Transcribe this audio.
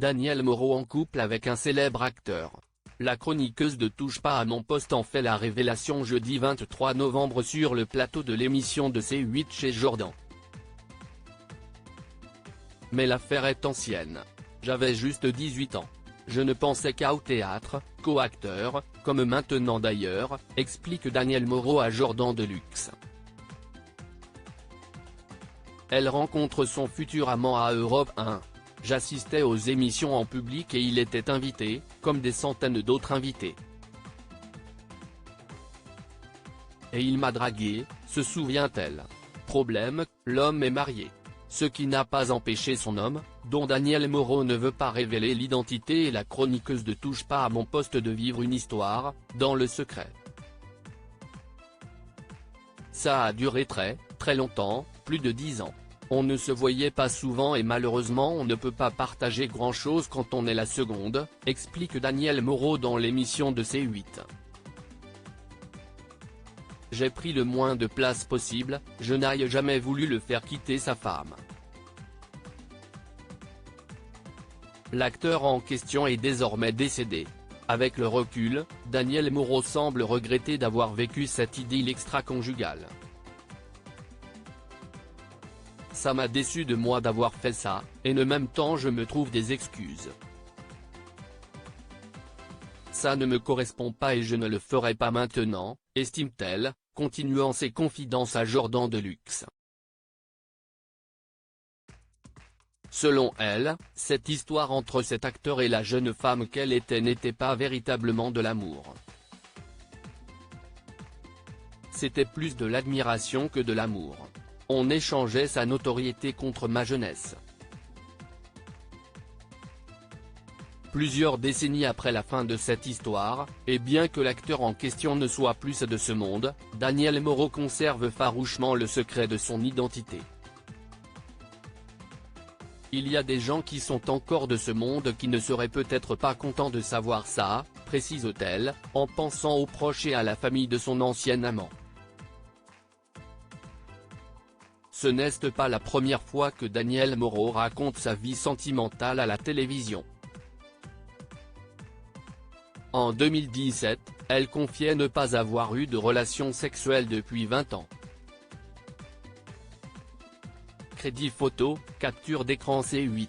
Danielle Moreau en couple avec un célèbre acteur. La chroniqueuse de Touche pas à mon poste en fait la révélation jeudi 23 novembre sur le plateau de l'émission de C8 chez Jordan. Mais l'affaire est ancienne. J'avais juste 18 ans. Je ne pensais qu'au théâtre, qu'aux acteurs, comme maintenant d'ailleurs, explique Danielle Moreau à Jordan Deluxe. Elle rencontre son futur amant à Europe 1. J'assistais aux émissions en public et il était invité, comme des centaines d'autres invités. Et il m'a dragué, se souvient-elle. Problème, l'homme est marié. Ce qui n'a pas empêché son homme, dont Danielle Moreau ne veut pas révéler l'identité et la chroniqueuse de Touche pas à mon poste de vivre une histoire, dans le secret. Ça a duré très longtemps, plus de 10 ans. On ne se voyait pas souvent et malheureusement on ne peut pas partager grand-chose quand on est la seconde, explique Danielle Moreau dans l'émission de C8. J'ai pris le moins de place possible, je n'ai jamais voulu le faire quitter sa femme. L'acteur en question est désormais décédé. Avec le recul, Danielle Moreau semble regretter d'avoir vécu cette idylle extra-conjugale. Ça m'a déçu de moi d'avoir fait ça, et en même temps je me trouve des excuses. Ça ne me correspond pas et je ne le ferai pas maintenant, estime-t-elle, continuant ses confidences à Jordan Deluxe. Selon elle, cette histoire entre cet acteur et la jeune femme qu'elle était n'était pas véritablement de l'amour. C'était plus de l'admiration que de l'amour. On échangeait sa notoriété contre ma jeunesse. Plusieurs décennies après la fin de cette histoire, et bien que l'acteur en question ne soit plus de ce monde, Danielle Moreau conserve farouchement le secret de son identité. Il y a des gens qui sont encore de ce monde qui ne seraient peut-être pas contents de savoir ça, précise-t-elle, en pensant aux proches et à la famille de son ancien amant. Ce n'est pas la première fois que Danielle Moreau raconte sa vie sentimentale à la télévision. En 2017, elle confiait ne pas avoir eu de relations sexuelles depuis 20 ans. Crédit photo, capture d'écran C8.